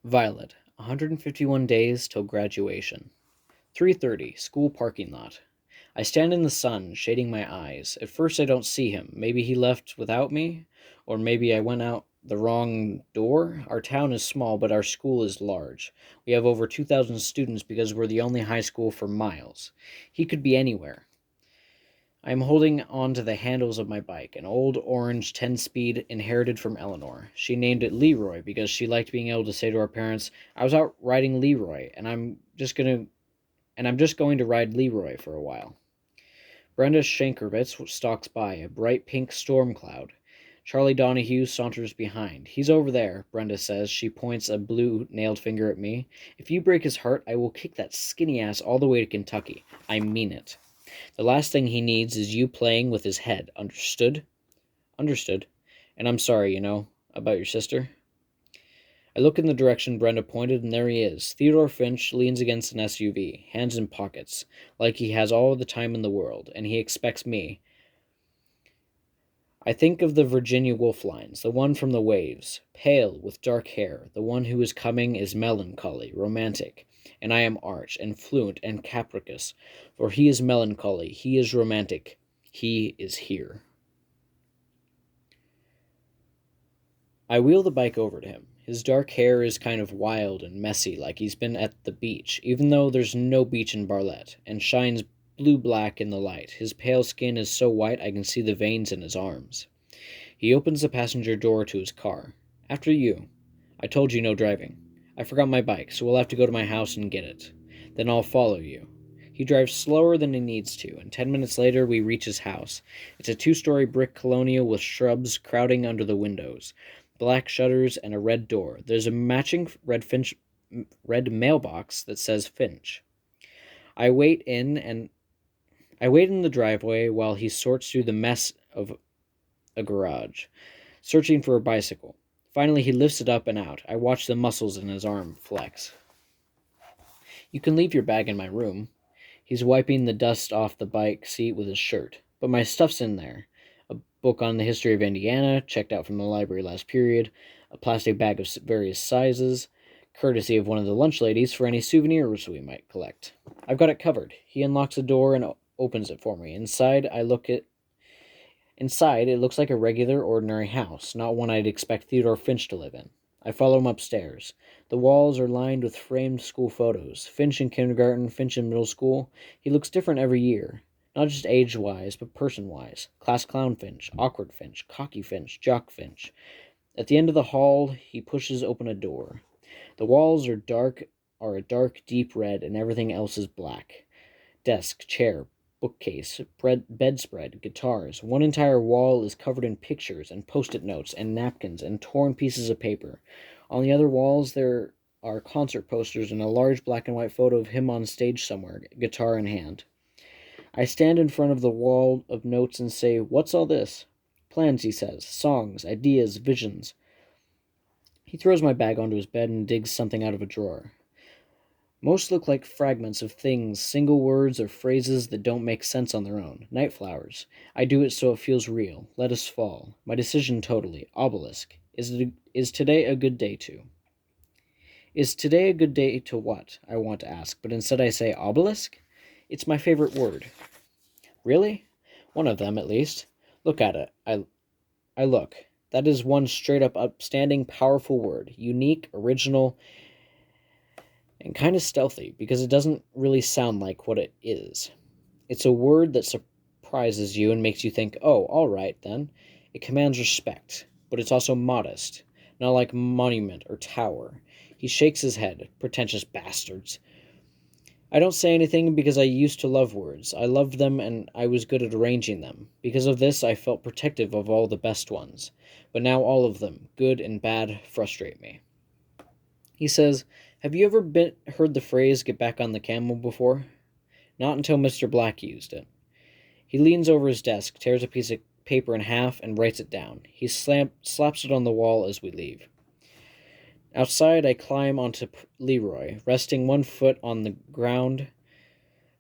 Violet, 151 days till graduation. 3:30, school parking lot. I stand in the sun, shading my eyes. At first I don't see him. Maybe he left without me, or maybe I went out the wrong door. Our town is small, but our school is large. We have over 2,000 students because we're the only high school for miles. He could be anywhere. I am holding on to the handles of my bike, an old orange 10-speed inherited from Eleanor. She named it Leroy because she liked being able to say to our parents, "I was out riding Leroy, and I'm just going to ride Leroy for a while." Brenda Shankervitz stalks by, a bright pink storm cloud. Charlie Donahue saunters behind. "He's over there," Brenda says. She points a blue nailed finger at me. "If you break his heart, I will kick that skinny ass all the way to Kentucky. I mean it. The last thing he needs is you playing with his head. Understood?" "Understood. And I'm sorry, about your sister." I look in the direction Brenda pointed, and there he is. Theodore Finch leans against an SUV, hands in pockets, like he has all the time in the world, and he expects me. I think of the Virginia Woolf lines, the one from the waves, pale, with dark hair. The one who is coming is melancholy, romantic, and I am arch, and fluent, and capricious, for he is melancholy, he is romantic, he is here. I wheel the bike over to him. His dark hair is kind of wild and messy, like he's been at the beach, even though there's no beach in Bartlett, and shines blue-black in the light. His pale skin is so white I can see the veins in his arms. He opens the passenger door to his car. "After you. I told you no driving. I forgot my bike, so we'll have to go to my house and get it. Then I'll follow you." He drives slower than he needs to, and 10 minutes later we reach his house. It's a 2-story brick colonial with shrubs crowding under the windows, black shutters, and a red door. There's a matching red mailbox that says Finch. I wait in the driveway while he sorts through the mess of a garage, searching for a bicycle. Finally, he lifts it up and out. I watch the muscles in his arm flex. "You can leave your bag in my room." He's wiping the dust off the bike seat with his shirt. "But my stuff's in there. A book on the history of Indiana, checked out from the library last period, a plastic bag of various sizes, courtesy of one of the lunch ladies for any souvenirs we might collect. I've got it covered." He unlocks the door and opens it for me. Inside, it looks like a regular, ordinary house, not one I'd expect Theodore Finch to live in. I follow him upstairs. The walls are lined with framed school photos. Finch in kindergarten, Finch in middle school. He looks different every year. Not just age-wise, but person-wise. Class clown Finch, awkward Finch, cocky Finch, jock Finch. At the end of the hall, he pushes open a door. The walls are a dark, deep red, and everything else is black. Desk, chair, bookcase, bedspread, guitars. One entire wall is covered in pictures and post-it notes and napkins and torn pieces of paper. On the other walls there are concert posters and a large black and white photo of him on stage somewhere, guitar in hand. I stand in front of the wall of notes and say, "What's all this?" "Plans," he says. "Songs, ideas, visions." He throws my bag onto his bed and digs something out of a drawer. Most look like fragments of things, single words or phrases that don't make sense on their own. Night flowers. I do it so it feels real. Let us fall. My decision totally. Obelisk. Is today a good day to? Is today a good day to what? I want to ask, but instead I say obelisk? It's my favorite word. Really? One of them, at least. Look at it. I look. That is one straight-up upstanding, powerful word. Unique, original, and kind of stealthy, because it doesn't really sound like what it is. It's a word that surprises you and makes you think, "Oh, all right, then." It commands respect, but it's also modest, not like monument or tower. He shakes his head. Pretentious bastards. I don't say anything because I used to love words. I loved them and I was good at arranging them. Because of this, I felt protective of all the best ones. But now all of them, good and bad, frustrate me. He says, "Have you ever heard the phrase 'get back on the camel' before?" Not until Mr. Black used it. He leans over his desk, tears a piece of paper in half, and writes it down. He slaps it on the wall as we leave. Outside, I climb onto Leroy, resting one foot on the ground.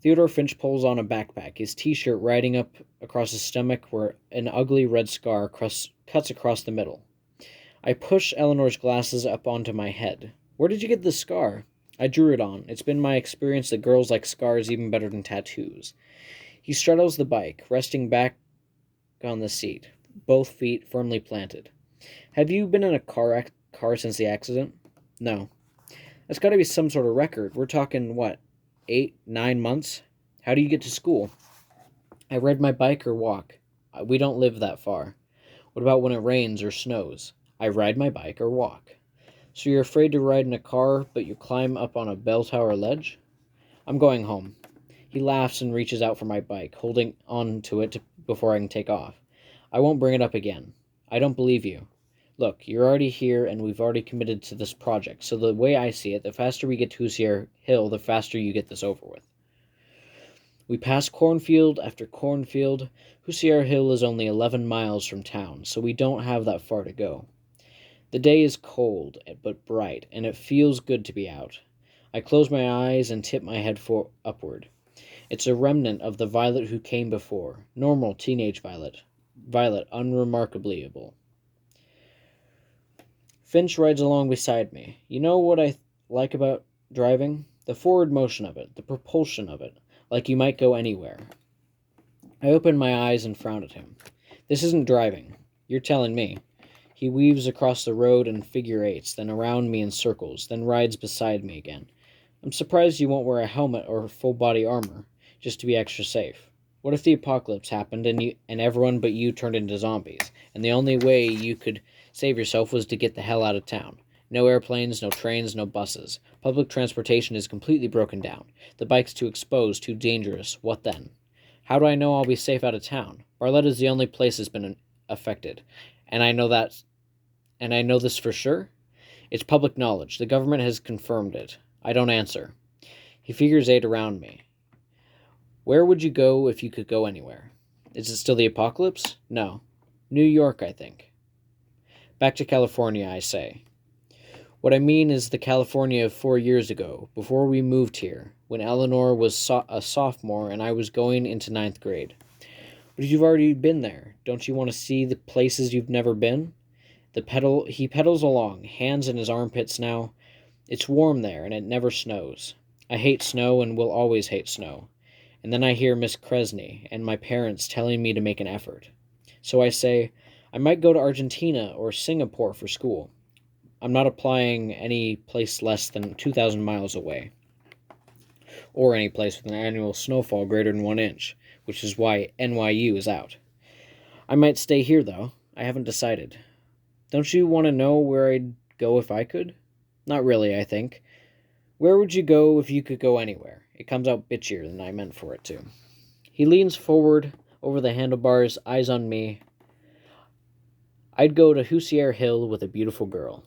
Theodore Finch pulls on a backpack, his t-shirt riding up across his stomach where an ugly red scar cuts across the middle. I push Eleanor's glasses up onto my head. Where did you get this scar? I drew it on. It's been my experience that girls like scars even better than tattoos. He straddles the bike, resting back on the seat, both feet firmly planted. Have you been in a car since the accident? No. That's got to be some sort of record. We're talking, what, 8, 9 months? How do you get to school? I ride my bike or walk. We don't live that far. What about when it rains or snows? I ride my bike or walk. So you're afraid to ride in a car, but you climb up on a bell tower ledge? I'm going home. He laughs and reaches out for my bike, holding on to it before I can take off. I won't bring it up again. I don't believe you. Look, you're already here and we've already committed to this project, so the way I see it, the faster we get to Hoosier Hill, the faster you get this over with. We pass cornfield after cornfield. Hoosier Hill is only 11 miles from town, so we don't have that far to go. The day is cold but bright, and it feels good to be out. I close my eyes and tip my head upward. It's a remnant of the Violet who came before. Normal teenage Violet. Violet, unremarkableable. Finch rides along beside me. You know what I like about driving? The forward motion of it, the propulsion of it, like you might go anywhere. I open my eyes and frown at him. This isn't driving. You're telling me. He weaves across the road in figure eights, then around me in circles, then rides beside me again. I'm surprised you won't wear a helmet or full body armor, just to be extra safe. What if the apocalypse happened and everyone but you turned into zombies, and the only way you could save yourself was to get the hell out of town? No airplanes, no trains, no buses. Public transportation is completely broken down. The bike's too exposed, too dangerous. What then? How do I know I'll be safe out of town? Barletta is the only place that's been affected, and I know this for sure? It's public knowledge. The government has confirmed it. I don't answer. He figures eight around me. Where would you go if you could go anywhere? Is it still the apocalypse? No. New York, I think. Back to California, I say. What I mean is the California of 4 years ago, before we moved here, when Eleanor was a sophomore and I was going into 9th grade. But you've already been there. Don't you want to see the places you've never been? He pedals along, hands in his armpits now. It's warm there, and it never snows. I hate snow and will always hate snow. And then I hear Miss Kresney and my parents telling me to make an effort. So I say, I might go to Argentina or Singapore for school. I'm not applying any place less than 2,000 miles away, or any place with an annual snowfall greater than 1 inch, which is why NYU is out. I might stay here, though. I haven't decided. Don't you want to know where I'd go if I could? Not really, I think. Where would you go if you could go anywhere? It comes out bitchier than I meant for it to. He leans forward over the handlebars, eyes on me. I'd go to Hoosier Hill with a beautiful girl.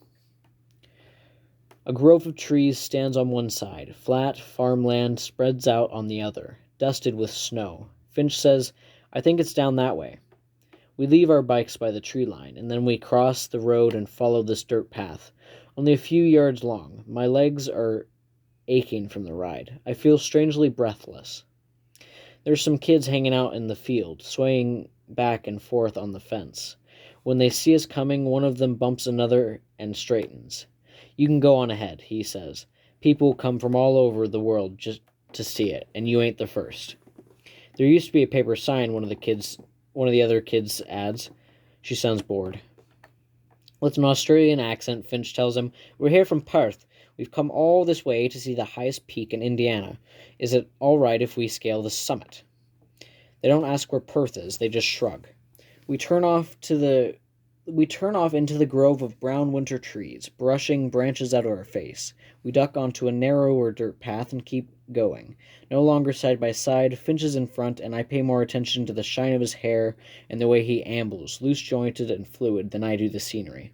A grove of trees stands on one side. Flat farmland spreads out on the other, dusted with snow. Finch says, I think it's down that way. We leave our bikes by the tree line, and then we cross the road and follow this dirt path, only a few yards long. My legs are aching from the ride. I feel strangely breathless. There's some kids hanging out in the field, swaying back and forth on the fence. When they see us coming, one of them bumps another and straightens. You can go on ahead, he says. People come from all over the world just to see it, and you ain't the first. There used to be a paper sign, one of the other kids adds. She sounds bored. With an Australian accent, Finch tells him, We're here from Perth. We've come all this way to see the highest peak in Indiana. Is it all right if we scale the summit? They don't ask where Perth is, they just shrug. We turn off into the grove of brown winter trees, brushing branches out of our face. We duck onto a narrower dirt path and keep going. No longer side by side, Finch is in front, and I pay more attention to the shine of his hair and the way he ambles, loose-jointed and fluid, than I do the scenery.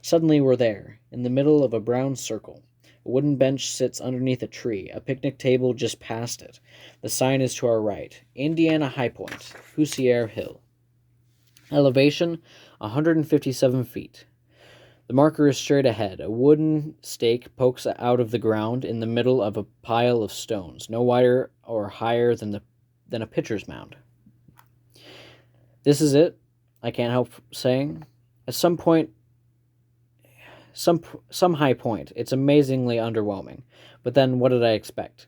Suddenly we're there, in the middle of a brown circle. A wooden bench sits underneath a tree, a picnic table just past it. The sign is to our right. Indiana High Point, Hoosier Hill. Elevation, 157 feet. The marker is straight ahead. A wooden stake pokes out of the ground in the middle of a pile of stones, no wider or higher than a pitcher's mound. This is it, I can't help saying. At some point, some high point. It's amazingly underwhelming. But then what did I expect?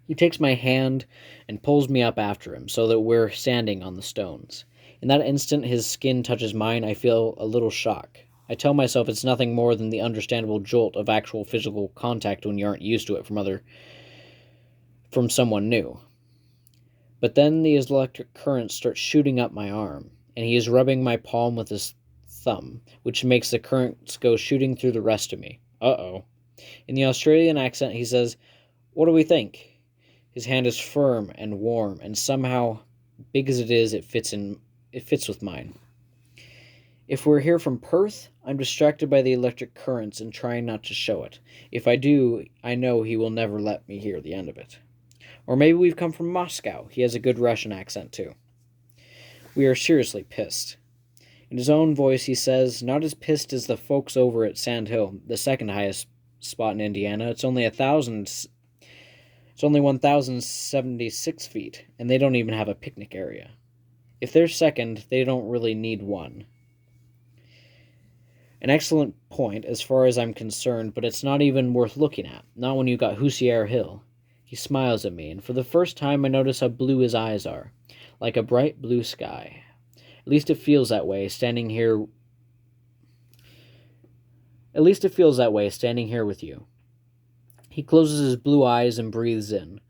He takes my hand and pulls me up after him so that we're standing on the stones. In that instant his skin touches mine, I feel a little shock. I tell myself it's nothing more than the understandable jolt of actual physical contact when you aren't used to it from someone new. But then the electric current starts shooting up my arm, and he is rubbing my palm with his thumb, which makes the currents go shooting through the rest of me. Uh-oh. In the Australian accent, he says, "What do we think?" His hand is firm and warm, and somehow, big as it is, it fits with mine. If we're here from Perth, I'm distracted by the electric currents and trying not to show it. If I do, I know he will never let me hear the end of it. Or maybe we've come from Moscow. He has a good Russian accent, too. We are seriously pissed. In his own voice, he says, not as pissed as the folks over at Sand Hill, the second highest spot in Indiana. It's only 1,076 feet, and they don't even have a picnic area. If they're second, they don't really need one. An excellent point, as far as I'm concerned, but it's not even worth looking at. Not when you got Hoosier Hill. He smiles at me, and for the first time I notice how blue his eyes are, like a bright blue sky. At least it feels that way standing here with you. He closes his blue eyes and breathes in.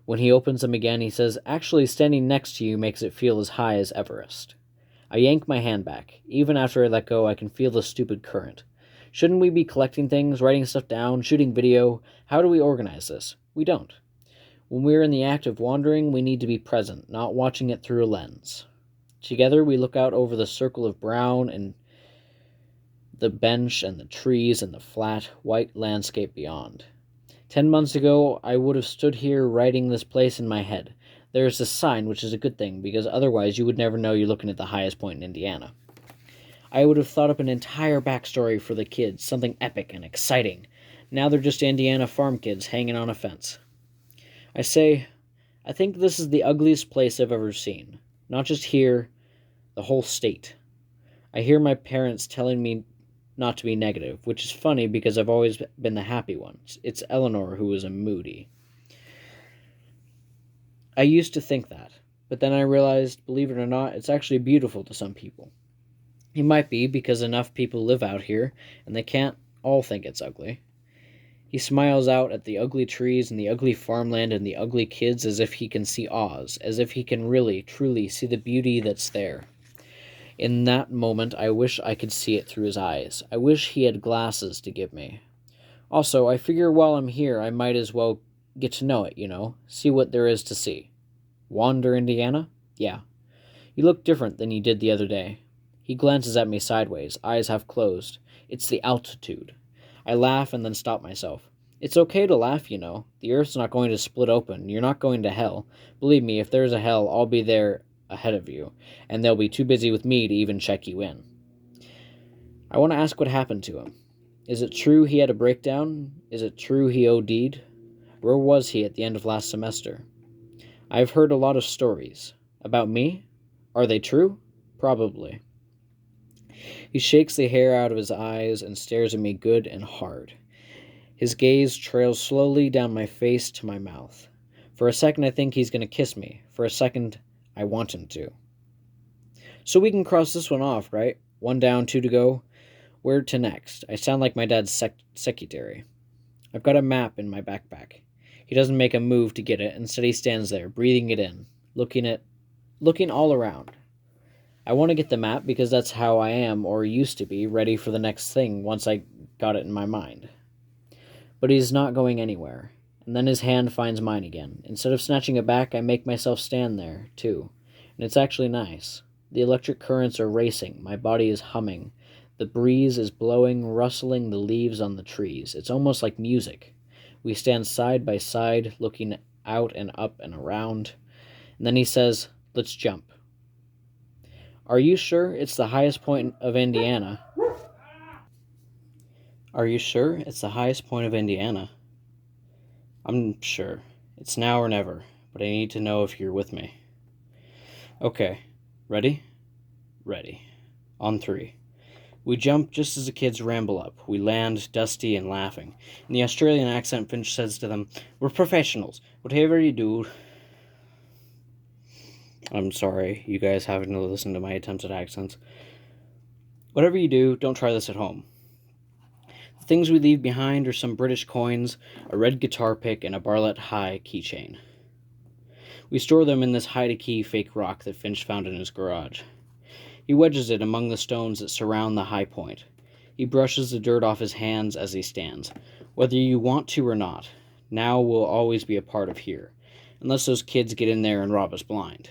When he opens them again, he says, "Actually, standing next to you makes it feel as high as Everest." I yank my hand back. Even after I let go, I can feel the stupid current. Shouldn't we be collecting things, writing stuff down, shooting video? How do we organize this? We don't. When we're in the act of wandering, we need to be present, not watching it through a lens. Together, we look out over the circle of brown and the bench and the trees and the flat, white landscape beyond. 10 months ago, I would have stood here writing this place in my head. There's a sign, which is a good thing, because otherwise you would never know you're looking at the highest point in Indiana. I would have thought up an entire backstory for the kids, something epic and exciting. Now they're just Indiana farm kids hanging on a fence. I think this is the ugliest place I've ever seen. Not just here, the whole state. I hear my parents telling me not to be negative, which is funny because I've always been the happy one. It's Eleanor who is a moody. I used to think that, but then I realized, believe it or not, it's actually beautiful to some people. It might be because enough people live out here, and they can't all think it's ugly. He smiles out at the ugly trees and the ugly farmland and the ugly kids as if he can see Oz, as if he can really, truly see the beauty that's there. In that moment, I wish I could see it through his eyes. I wish he had glasses to give me. Also, I figure while I'm here, I might as well get to know it, see what there is to see. Wander, Indiana? Yeah. You look different than you did the other day. He glances at me sideways, eyes half closed. It's the altitude. I laugh and then stop myself. It's okay to laugh, The earth's not going to split open. You're not going to hell. Believe me, if there's a hell, I'll be there ahead of you, and they'll be too busy with me to even check you in. I want to ask what happened to him. Is it true he had a breakdown? Is it true he OD'd? Where was he at the end of last semester? I've heard a lot of stories. About me? Are they true? Probably. He shakes the hair out of his eyes and stares at me good and hard. His gaze trails slowly down my face to my mouth. For a second I think he's going to kiss me. For a second I want him to. So we can cross this one off, right? 1 down, 2 to go. Where to next? I sound like my dad's secretary. I've got a map in my backpack. He doesn't make a move to get it. Instead he stands there, breathing it in, looking all around. I want to get the map because that's how I am, or used to be, ready for the next thing once I got it in my mind. But he's not going anywhere. And then his hand finds mine again. Instead of snatching it back, I make myself stand there, too. And it's actually nice. The electric currents are racing. My body is humming. The breeze is blowing, rustling the leaves on the trees. It's almost like music. We stand side by side, looking out and up and around. And then he says, "Let's jump." Are you sure it's the highest point of Indiana? Are you sure it's the highest point of Indiana? I'm sure. It's now or never, but I need to know if you're with me. Okay. Ready? Ready. On 3. We jump just as the kids ramble up. We land, dusty and laughing. In the Australian accent, Finch says to them, "We're professionals. Whatever you do..." I'm sorry, you guys having to listen to my attempts at accents. "Whatever you do, don't try this at home. The things we leave behind are some British coins, a red guitar pick, and a Bartlett High keychain. We store them in this hide-a-key fake rock that Finch found in his garage. He wedges it among the stones that surround the high point. He brushes the dirt off his hands as he stands. Whether you want to or not, now will always be a part of here, unless those kids get in there and rob us blind."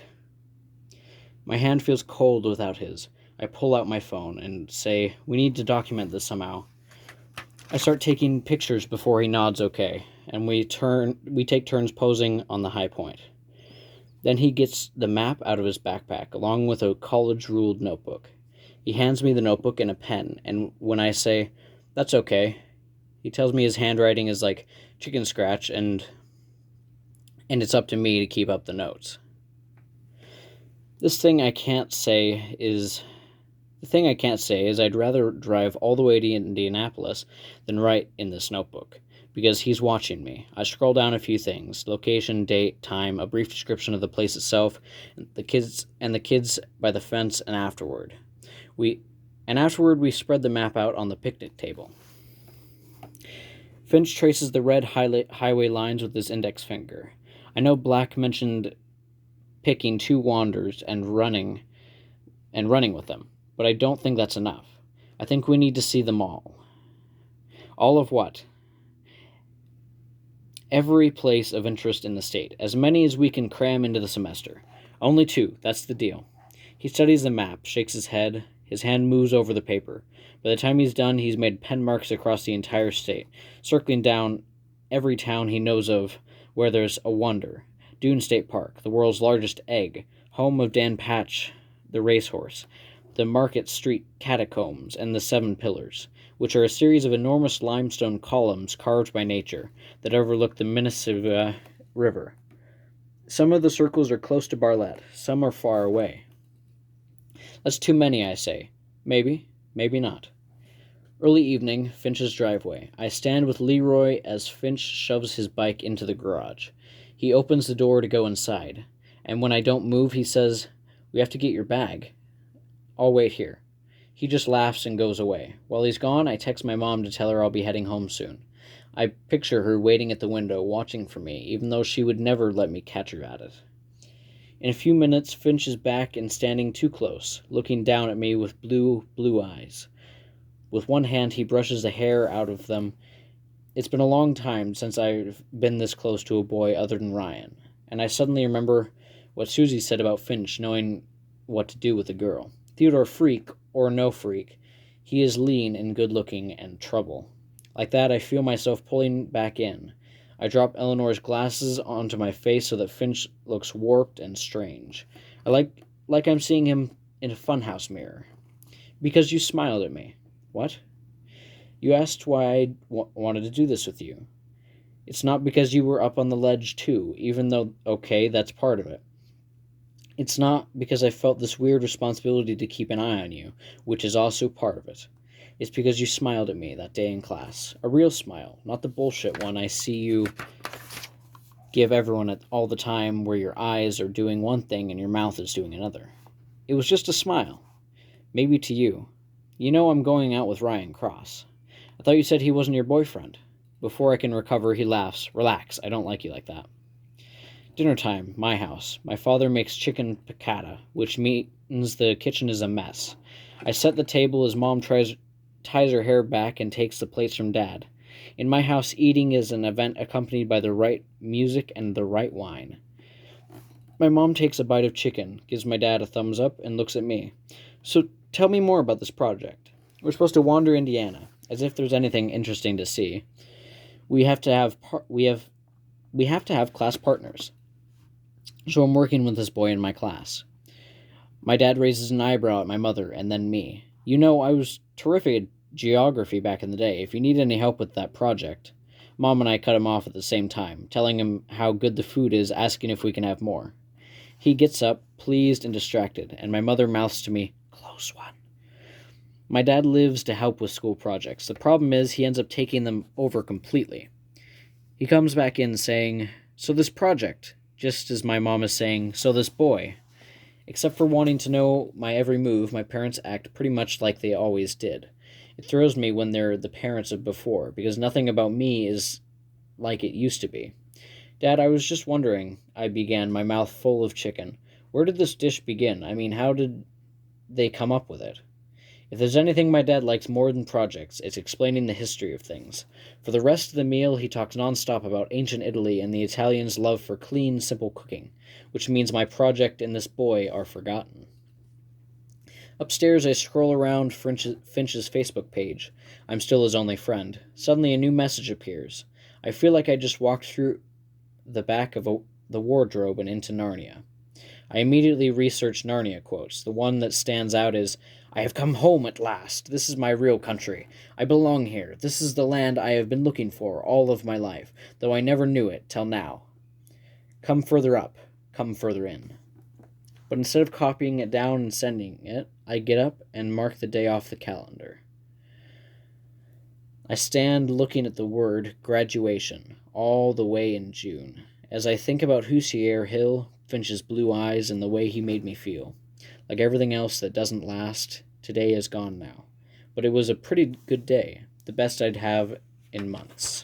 My hand feels cold without his. I pull out my phone and say, "We need to document this somehow." I start taking pictures before he nods okay, and we take turns posing on the high point. Then he gets the map out of his backpack, along with a college-ruled notebook. He hands me the notebook and a pen, and when I say, "That's okay," he tells me his handwriting is like chicken scratch, and it's up to me to keep up the notes. The thing I can't say is I'd rather drive all the way to Indianapolis than write in this notebook, because he's watching me. I scroll down a few things: location, date, time, a brief description of the place itself, the kids by the fence, and afterward we spread the map out on the picnic table. Finch traces the red highway lines with his index finger. I know Black mentioned picking 2 wanders and running with them, but I don't think that's enough. I think we need to see them all. All of what? Every place of interest in the state, as many as we can cram into the semester. Only 2, that's the deal. He studies the map, shakes his head. His hand moves over the paper. By the time he's done, he's made pen marks across the entire state, circling down every town he knows of where there's a wonder. Dune State Park, the world's largest egg, home of Dan Patch, the racehorse, the Market Street Catacombs, and the 7 Pillars, which are a series of enormous limestone columns carved by nature that overlook the Minnesota River. Some of the circles are close to Bartlett, some are far away. That's too many, I say. Maybe, maybe not. Early evening, Finch's driveway. I stand with Leroy as Finch shoves his bike into the garage. He opens the door to go inside, and when I don't move, he says, "We have to get your bag. I'll wait here." He just laughs and goes away. While he's gone, I text my mom to tell her I'll be heading home soon. I picture her waiting at the window, watching for me, even though she would never let me catch her at it. In a few minutes, Finch is back and standing too close, looking down at me with blue eyes. With one hand, he brushes the hair out of them. It's been a long time since I've been this close to a boy other than Ryan, and I suddenly remember what Susie said about Finch knowing what to do with a girl. Theodore, freak or no freak, he is lean and good-looking and trouble. Like that, I feel myself pulling back in. I drop Eleanor's glasses onto my face so that Finch looks warped and strange. I like I'm seeing him in a funhouse mirror. "Because you smiled at me." "What?" "You asked why I wanted to do this with you. It's not because you were up on the ledge too, even though, okay, that's part of it. It's not because I felt this weird responsibility to keep an eye on you, which is also part of it. It's because you smiled at me that day in class. A real smile, not the bullshit one I see you give everyone all the time where your eyes are doing one thing and your mouth is doing another. It was just a smile. Maybe to you. You know I'm going out with Ryan Cross. I thought you said he wasn't your boyfriend." Before I can recover, he laughs. "Relax, I don't like you like that." Dinner time, my house. My father makes chicken piccata, which means the kitchen is a mess. I set the table as Mom ties her hair back and takes the plates from Dad. In my house, eating is an event accompanied by the right music and the right wine. My mom takes a bite of chicken, gives my dad a thumbs up, and looks at me. "So tell me more about this project. We're supposed to wander Indiana, as if there's anything interesting to see. We have to have class partners. So I'm working with this boy in my class." My dad raises an eyebrow at my mother, and then me. "You know, I was terrific at geography back in the day. If you need any help with that project." Mom and I cut him off at the same time, telling him how good the food is, asking if we can have more. He gets up, pleased and distracted, and my mother mouths to me, "Close one." My dad lives to help with school projects. The problem is he ends up taking them over completely. He comes back in saying, "So this project," just as my mom is saying, "So this boy." Except for wanting to know my every move, my parents act pretty much like they always did. It throws me when they're the parents of before, because nothing about me is like it used to be. "Dad, I was just wondering," I began, my mouth full of chicken. "Where did this dish begin? I mean, how did they come up with it?" If there's anything my dad likes more than projects, it's explaining the history of things. For the rest of the meal, he talks nonstop about ancient Italy and the Italians' love for clean, simple cooking, which means my project and this boy are forgotten. Upstairs, I scroll around Finch's Facebook page. I'm still his only friend. Suddenly, a new message appears. I feel like I just walked through the back of the wardrobe and into Narnia. I immediately researched Narnia quotes. The one that stands out is, "I have come home at last. This is my real country. I belong here. This is the land I have been looking for all of my life, though I never knew it till now. Come further up. Come further in." But instead of copying it down and sending it, I get up and mark the day off the calendar. I stand looking at the word graduation all the way in June. As I think about Hoosier Hill, Finch's blue eyes, and the way he made me feel. Like everything else that doesn't last, today is gone now. But it was a pretty good day, the best I'd have in months.